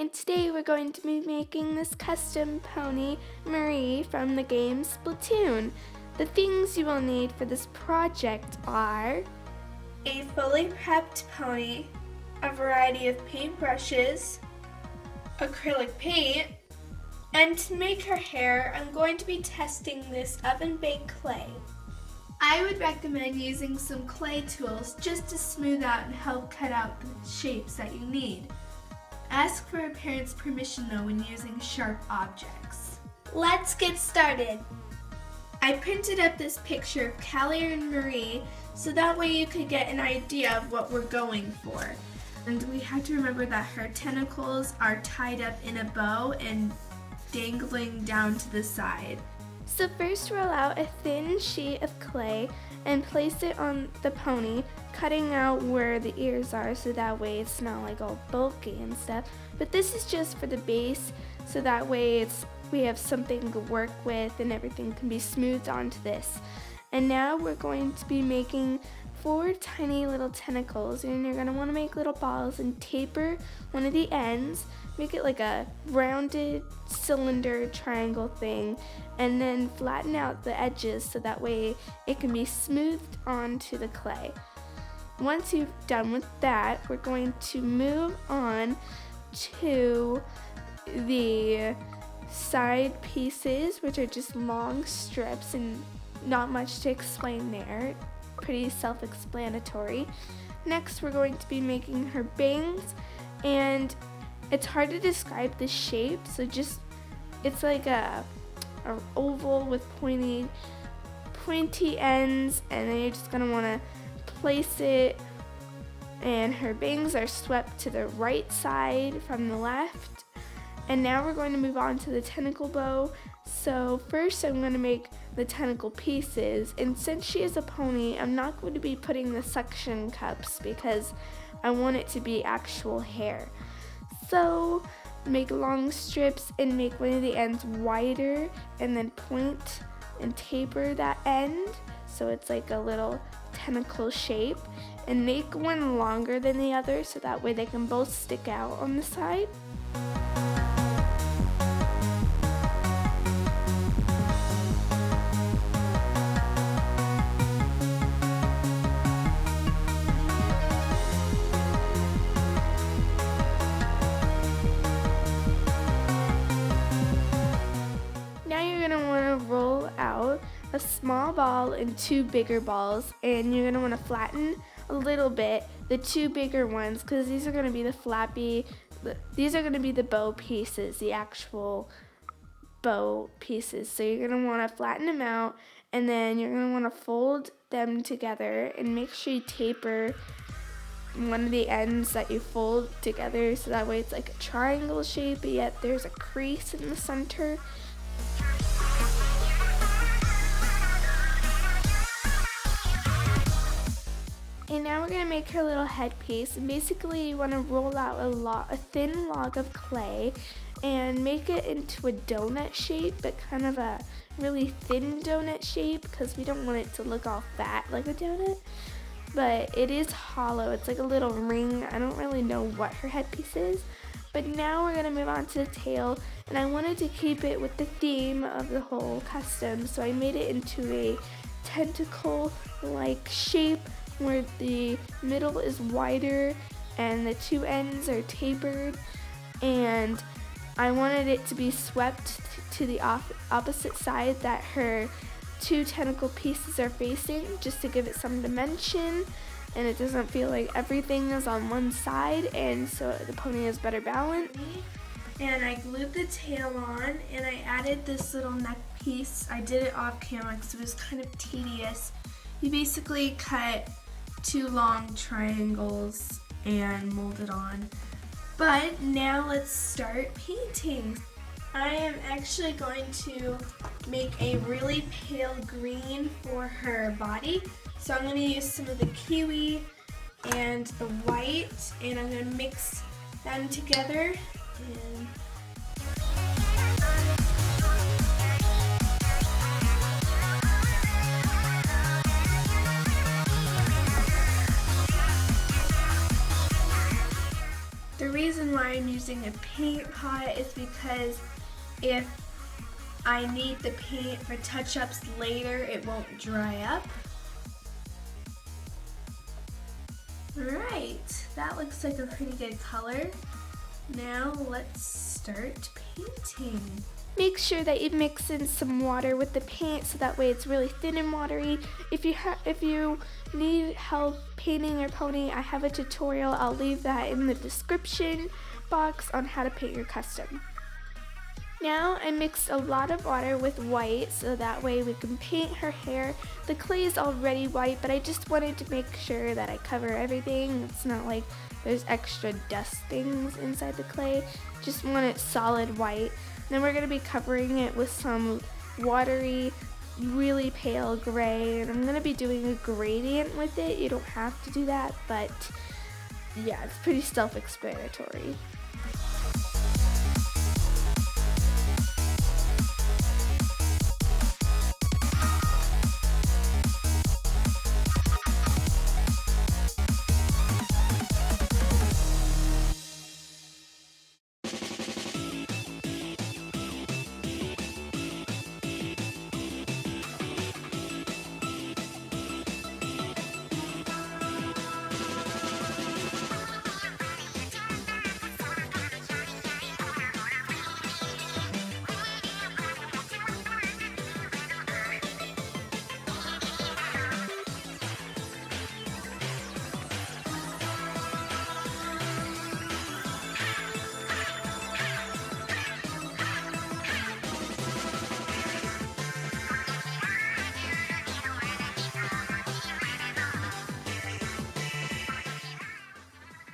and today we're going to be making this custom pony, Marie, from the game Splatoon. The things you will need for this project are a fully prepped pony, a variety of paintbrushes, acrylic paint, and to make her hair, I'm going to be testing this oven-baked clay. I would recommend using some clay tools just to smooth out and help cut out the shapes that you need. Ask for a parent's permission though when using sharp objects. Let's get started. I printed up this picture of Callie and Marie so that way you could get an idea of what we're going for. And we have to remember that her tentacles are tied up in a bow and dangling down to the side. So first roll out a thin sheet of clay and place it on the pony, cutting out where the ears are so that way it's not like all bulky and stuff. But this is just for the base so that way we have something to work with and everything can be smoothed onto this. And now we're going to be making 4 tiny little tentacles, and you're going to want to make little balls and taper one of the ends, make it like a rounded cylinder triangle thing, and then flatten out the edges so that way it can be smoothed onto the clay. Once you've done with that, we're going to move on to the side pieces, which are just long strips and not much to explain there. Pretty self-explanatory. Next, we're going to be making her bangs, and it's hard to describe the shape, so it's like a oval with pointy ends, and then you're just gonna want to place it, and her bangs are swept to the right side from the left. And now we're going to move on to the tentacle bow. So first I'm going to make the tentacle pieces, and since she is a pony, I'm not going to be putting the suction cups because I want it to be actual hair. So make long strips and make one of the ends wider, and then point and taper that end so it's like a little tentacle shape, and make one longer than the other so that way they can both stick out on the side. A small ball and 2 bigger balls, and you're going to want to flatten a little bit the 2 bigger ones because these are going to be these are going to be the bow pieces, the actual bow pieces. So you're going to want to flatten them out, and then you're going to want to fold them together and make sure you taper one of the ends that you fold together so that way it's like a triangle shape, but yet there's a crease in the center. And now we're going to make her little headpiece, and basically you want to roll out a thin log of clay and make it into a donut shape, but kind of a really thin donut shape because we don't want it to look all fat like a donut. But it is hollow, it's like a little ring. I don't really know what her headpiece is. But now we're going to move on to the tail, and I wanted to keep it with the theme of the whole custom, so I made it into a tentacle-like shape where the middle is wider and the 2 ends are tapered, and I wanted it to be swept to the opposite side that her 2 tentacle pieces are facing, just to give it some dimension and it doesn't feel like everything is on one side, and so the pony has better balance. And I glued the tail on, and I added this little neck piece. I did it off camera because it was kind of tedious. You basically cut 2 long triangles and mold it on. But now let's start painting. I am actually going to make a really pale green for her body. So I'm going to use some of the kiwi and the white, and I'm going to mix them together. And the reason why I'm using a paint pot is because if I need the paint for touch-ups later, it won't dry up. Alright, that looks like a pretty good color. Now let's start painting. Make sure that you mix in some water with the paint so that way it's really thin and watery. If you need help painting your pony, I have a tutorial. I'll leave that in the description box on how to paint your custom. Now I mixed a lot of water with white so that way we can paint her hair. The clay is already white, but I just wanted to make sure that I cover everything. It's not like there's extra dust things inside the clay. Just want it solid white. Then we're going to be covering it with some watery, really pale gray, and I'm going to be doing a gradient with it. You don't have to do that, but yeah, it's pretty self-explanatory.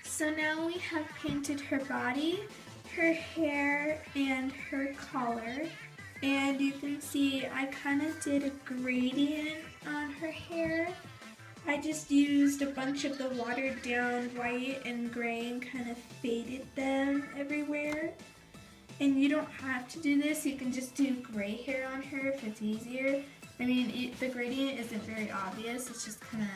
So now we have painted her body, her hair, and her collar. And you can see I kind of did a gradient on her hair. I just used a bunch of the watered down white and gray and kind of faded them everywhere. And you don't have to do this, you can just do gray hair on her if it's easier. I mean, the gradient isn't very obvious, it's just kind of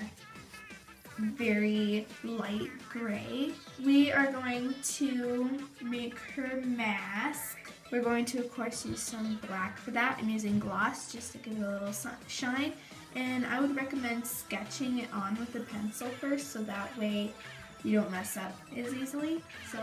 very light gray. We are going to make her mask. We're going to, of course, use some black for that. I'm using gloss just to give it a little shine. And I would recommend sketching it on with a pencil first so that way you don't mess up as easily. So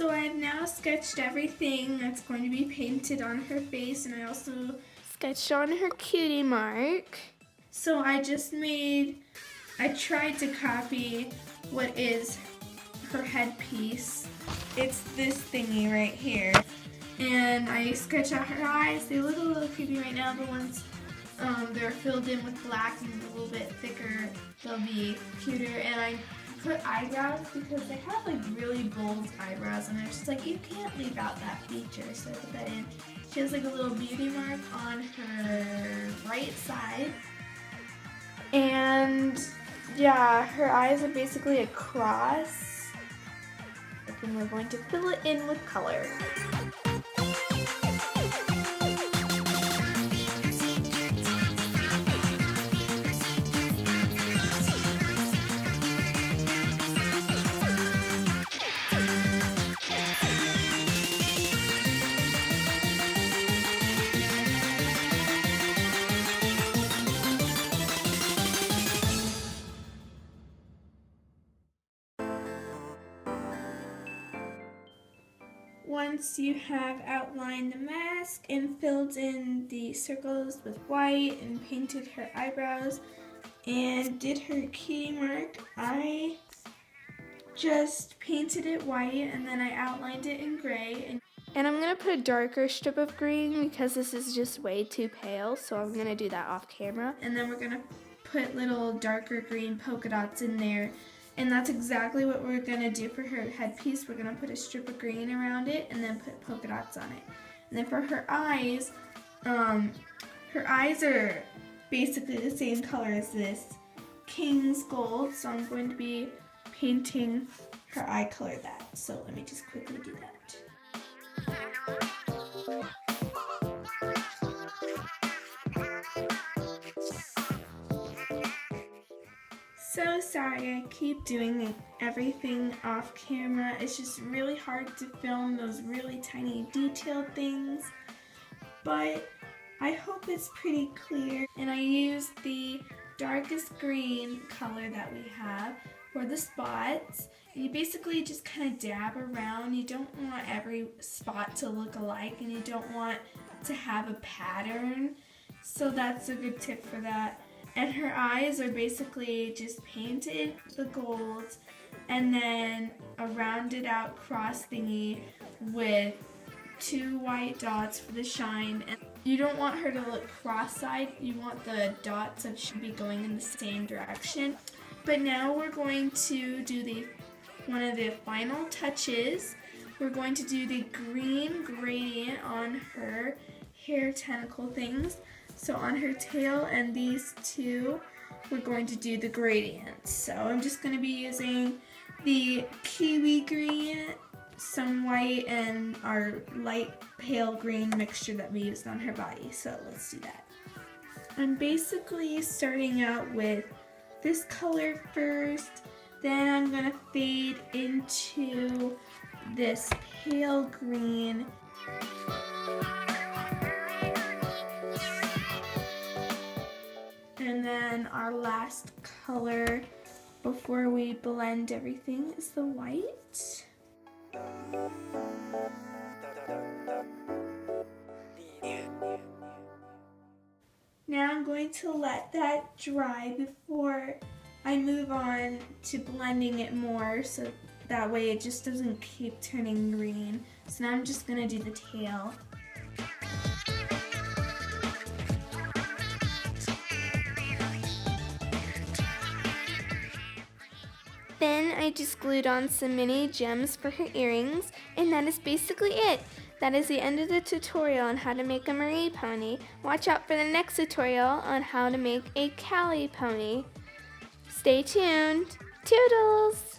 I have now sketched everything that's going to be painted on her face, and I also sketched on her cutie mark. So I tried to copy what is her headpiece. It's this thingy right here. And I sketched out her eyes. They look a little creepy right now, but once they're filled in with black and a little bit thicker, they'll be cuter. And I put eyebrows because they have like really bold eyebrows, and I was just like, you can't leave out that feature, so I put that in. She has like a little beauty mark on her right side, and yeah, her eyes are basically a cross, and we're going to fill it in with color. Once you have outlined the mask and filled in the circles with white and painted her eyebrows and did her key mark, I just painted it white and then I outlined it in gray. And I'm going to put a darker strip of green because this is just way too pale, so I'm going to do that off camera. And then we're going to put little darker green polka dots in there. And that's exactly what we're going to do for her headpiece. We're going to put a strip of green around it and then put polka dots on it. And then for her eyes, her Her eyes are basically the same color as this King's Gold, so I'm going to be painting her eye color that. So let me just quickly do that. So sorry, I keep doing everything off camera. It's just really hard to film those really tiny detailed things, but I hope it's pretty clear. And I used the darkest green color that we have for the spots. And you basically just kind of dab around. You don't want every spot to look alike, and you don't want to have a pattern. So that's a good tip for that. And her eyes are basically just painted the gold and then a rounded out cross thingy with 2 white dots for the shine. And you don't want her to look cross-eyed. You want the dots that should be going in the same direction. But now we're going to do one of the final touches. We're going to do the green gradient on her hair tentacle things. So on her tail and these two, we're going to do the gradient. So I'm just going to be using the kiwi green, some white, and our light pale green mixture that we used on her body. So let's do that. I'm basically starting out with this color first, then I'm going to fade into this pale green. And then our last color before we blend everything is the white. Now I'm going to let that dry before I move on to blending it more, so that way it just doesn't keep turning green. So now I'm just going to do the tail. Then I just glued on some mini gems for her earrings, and that is basically it. That is the end of the tutorial on how to make a Marie pony. Watch out for the next tutorial on how to make a Callie pony. Stay tuned. Toodles!